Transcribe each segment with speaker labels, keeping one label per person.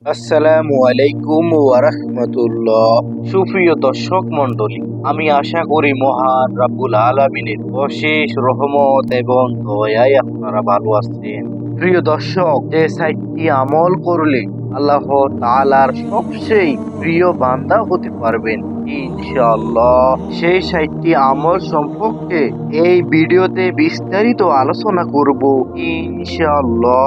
Speaker 1: আসসালামু আলাইকুম ওয়া রাহমাতুল্লাহ। সুপ্রিয় দর্শক মণ্ডলী, আমি আশা করি মহান রাব্বুল আলামিনের অশেষ রহমত এবং দয়ায় আপনারা ভালো আছেন। প্রিয় দর্শক, যে ৬০টি আমল করলে আল্লাহ তাআলার সবচেয়ে প্রিয় বান্দা হতে পারবেন ইনশাআল্লাহ, সেই ৬০টি আমল সম্পর্কে এই ভিডিওতে বিস্তারিত আলোচনা করব ইনশাআল্লাহ।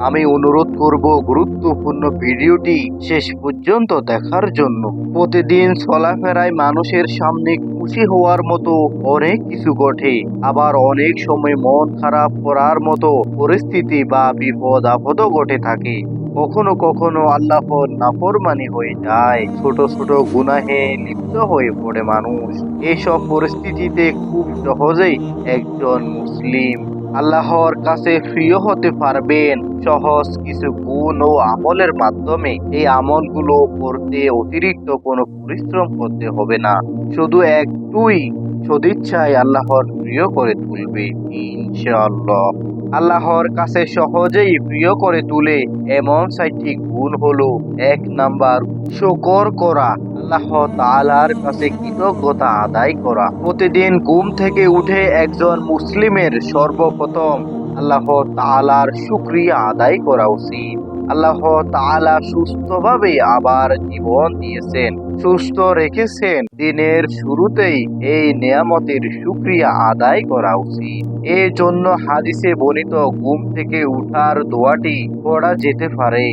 Speaker 1: আমি অনুরোধ করব গুরুত্বপূর্ণ ভিডিওটি শেষ পর্যন্ত দেখার জন্য। প্রতিদিন চলাফেরায় মানুষের সামনে খুশি হওয়ার মতো অনেক কিছু ঘটে, আবার অনেক সময় মন খারাপ করার মতো পরিস্থিতি বা বিপদ আপদও ঘটে থাকে। কখনো কখনো আল্লাহর নাফরমানি হয়ে যায়, ছোট ছোট গুনাহে লিপ্ত হয়ে পড়ে মানুষ। এসব পরিস্থিতিতে খুব সহজেই একজন মুসলিম আল্লাহর কাছে প্রিয় হতে পারবেন সহজ কিছু গুণ ও আমলের মাধ্যমে। এই আমলগুলো করতে অতিরিক্ত কোনো পরিশ্রম করতে হবে না, শুধু একটুই সদিচ্ছায় আল্লাহর প্রিয় করে তুলবে ইনশাআল্লাহ। আল্লাহর কাছে সহজেই প্রিয় করে তুলে এমন ৬০টি গুণ হলো: ১ নাম্বার, শুকর করা, আল্লাহ তাআলার কাছে কৃতজ্ঞতা আদায় করা। প্রতিদিন ঘুম থেকে উঠে একজন মুসলিমের সর্বপ্রথম আল্লাহ তাআলার শুকরিয়া আদায় করা উচিত। আল্লাহ তাআলা সুস্থভাবে আবার জীবন দিয়েছেন, সুস্থ রেখেছেন, দিনের শুরুতেই এই নেয়ামতের শুকরিয়া আদায় করা উচিত। এই জন্য হাদিসে বর্ণিত ঘুম থেকে উঠার দোয়াটি পড়া যেতে পারে।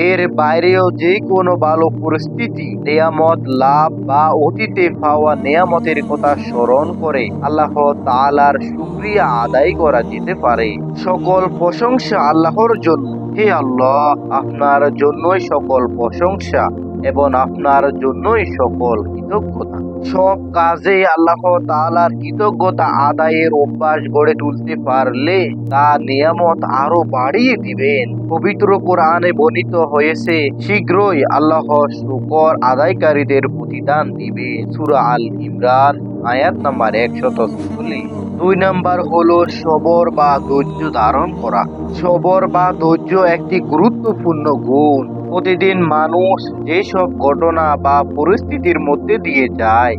Speaker 1: এর বাইরেও যে কোনো ভালো পরিস্থিতি, নেয়ামত লাভ বা অতীতে পাওয়া নেয়ামতের কথা স্মরণ করে আল্লাহ তাআলার শুকরিয়া আদায় করা যেতে পারে। সকল প্রশংসা আল্লাহর জন্য। হে আল্লাহ, আপনার জন্যই সকল প্রশংসা এবং আপনার জন্যই সকল কৃতজ্ঞতা। সব কাজে আল্লাহ তাআলার কৃতজ্ঞতা আদায়ের অভ্যাস গড়ে তুলতে পারলে তা নিয়ামত আরো বাড়িয়ে দিবেন। পবিত্র কোরআনে বর্ণিত হয়েছে, শীঘ্রই আল্লাহ শুকর আদায়কারীদের প্রতিদান দিবে। সূরা আল ইমরান আয়াত নাম্বার ১৪৪। ২ নাম্বার হলো সবর বা ধৈর্য ধারণ করা। সবর বা ধৈর্য একটি গুরুত্বপূর্ণ গুণ। প্রতিদিন মানুষ যেসব ঘটনা বা পরিস্থিতির মধ্যে দিয়ে যায়,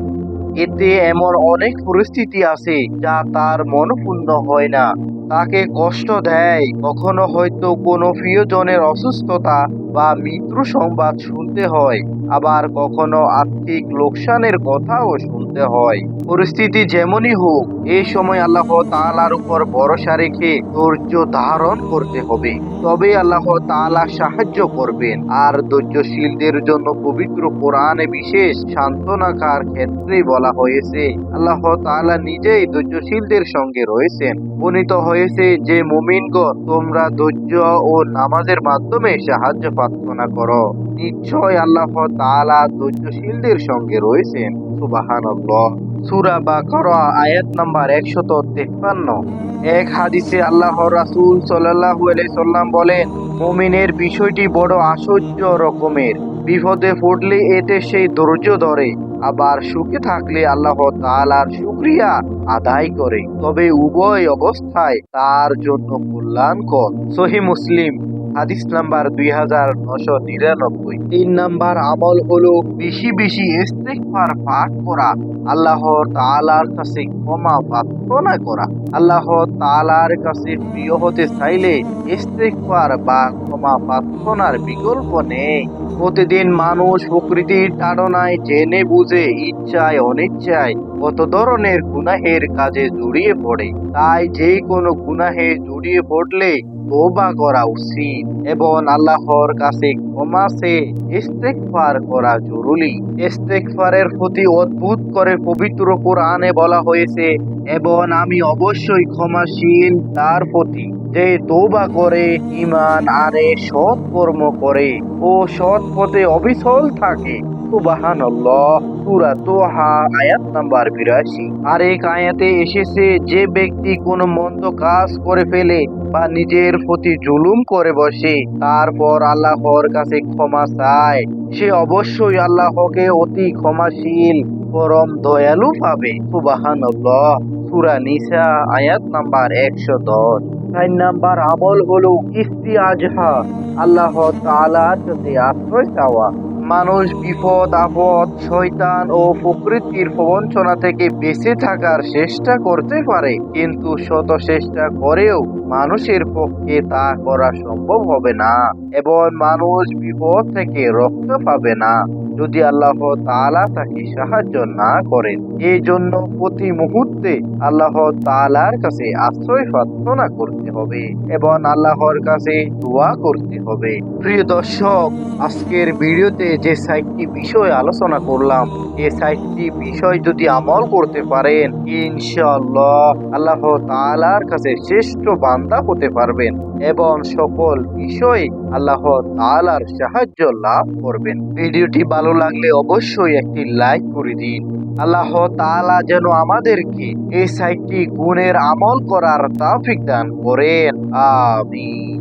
Speaker 1: এতে এমন অনেক পরিস্থিতি আছে যা তার মনঃপূর্ণ হয় না, তাকে কষ্ট দেয়। কখনো হয়তো কোনো প্রিয়জনের অসুস্থতা বা মৃত্যু সংবাদ শুনতে হয়, আবার কখনো আর্থিক লোকসানের কথাও শুনতে হয়। পরিস্থিতি যেমনই হোক, এই সময় আল্লাহ তাআলার উপর ভরসা রেখে ধৈর্য ধারণ করতে হবে, তবে আল্লাহ তাআলা সাহায্য করবেন। আর ধৈর্যশীলদের জন্য পবিত্র কোরআনে বিশেষ সান্ত্বনাকার ক্ষেত্রে বলা হয়েছে, আল্লাহ তাআলা নিজেই ধৈর্যশীলদের সঙ্গে রয়েছেন। বর্ণিত হয়েছে যে, মুমিনগণ, তোমরা ধৈর্য ও নামাজের মাধ্যমে সাহায্য প্রার্থনা করো, নিশ্চয় আল্লাহ তাআলা ধৈর্যশীলদের সঙ্গে রয়েছেন। সুবহানাল্লাহ। সূরা বাকারা আয়াত নাম্বার ১৫৩। এক হাদিসে আল্লাহর রাসূল সাল্লাল্লাহু আলাইহি সাল্লাম বলেন, মুমিনের বিষয়টি বড় আশ্চর্য রকমের। বিপদে পড়লে এতে সে ধৈর্য ধরে, আবার সুখে থাকলে আল্লাহ তাআলার শুকরিয়া আদায় করে, তবে উভয় অবস্থায় তার জন্য কল্যাণকর। সহিহ মুসলিম হাদিস নাম্বার ২৯৯৯। ৩ নাম্বার আমল হলো বেশি বেশি ইস্তেগফার পাঠ করা, আল্লাহ তাআলার কাছে ক্ষমা প্রার্থনা করা। আল্লাহ তাআলার কাছে প্রিয় হতে চাইলে ইস্তেগফার বা ক্ষমা প্রার্থনার বিকল্প নেই। প্রতিদিন মানুষ প্রকৃতির তাড়নায় জেনে বুঝে ইচ্ছায় অনিচ্ছায় কত ধরনের গুনাহের কাজে জড়িয়ে পড়ে। তাই যে কোনো গুনাহে জড়িয়ে পড়লে তওবা করা উচিত এবং আল্লাহর কাছে ক্ষমা চেয়ে ইস্তেগফার করা জরুরি। ইস্তেগফারের প্রতি অদ্ভুত করে পবিত্র কোরআনে বলা হয়েছে, এবং আমি অবশ্যই ক্ষমাশীল তার প্রতি যে তওবা করে, ঈমান আনে, সৎ কর্ম করে ও সৎ পথে অবিচল থাকে। সুবহানাল্লাহ। সূরা তোহা আয়াত নাম্বার ৮২। আরেক আয়াতে এসেছে, যে ব্যক্তি কোনো মন্দ কাজ করে ফেলে বা নিজের প্রতি জুলুম করে বসে, তারপর আল্লাহর কাছে ক্ষমা চায়, সে অবশ্যই আল্লাহকে অতি ক্ষমাশীল পরম দয়ালু পাবে। সুবহানাল্লাহ। সূরা নিসা আয়াত নাম্বার ১১০। 4 নাম্বার আমল হলো ইস্তিআজহা, আল্লাহ তাআলার কাছে আশ্রয় চাওয়া। মানুষ বিপদ আপদ, শয়তান ও প্রকৃতির প্রবঞ্চনা থেকে বেঁচে থাকার চেষ্টা করতে পারে, কিন্তু শত চেষ্টা করেও মানুষের পক্ষে তা করা সম্ভব হবে না, এবং মানুষ বিপদ থেকে রক্ষা পাবে না যদি আল্লাহ তাআলা তাকে সাহায্য না করেন। এই জন্য প্রতি মুহূর্তে আল্লাহ তাআলার কাছে আশ্রয় প্রার্থনা করতে হবে এবং আল্লাহর কাছে দোয়া করতে হবে। প্রিয় দর্শক, আজকের ভিডিওতে যে 4টি বিষয় আলোচনা করলাম, এই 4টি বিষয় যদি আমল করতে পারেন, ইনশাআল্লাহ আল্লাহ তাআলার কাছে শ্রেষ্ঠ বান্দা হতে পারবেন এবং সকল বিষয়ে আল্লাহ তাআলার সাহায্য লাভ করবেন। ভিডিওটি ভালো লাগলে অবশ্যই একটি লাইক করে দিন। আল্লাহ তাআলা যেন আমাদেরকে এই 4টি গুণের আমল করার তৌফিক দান করেন। আমিন।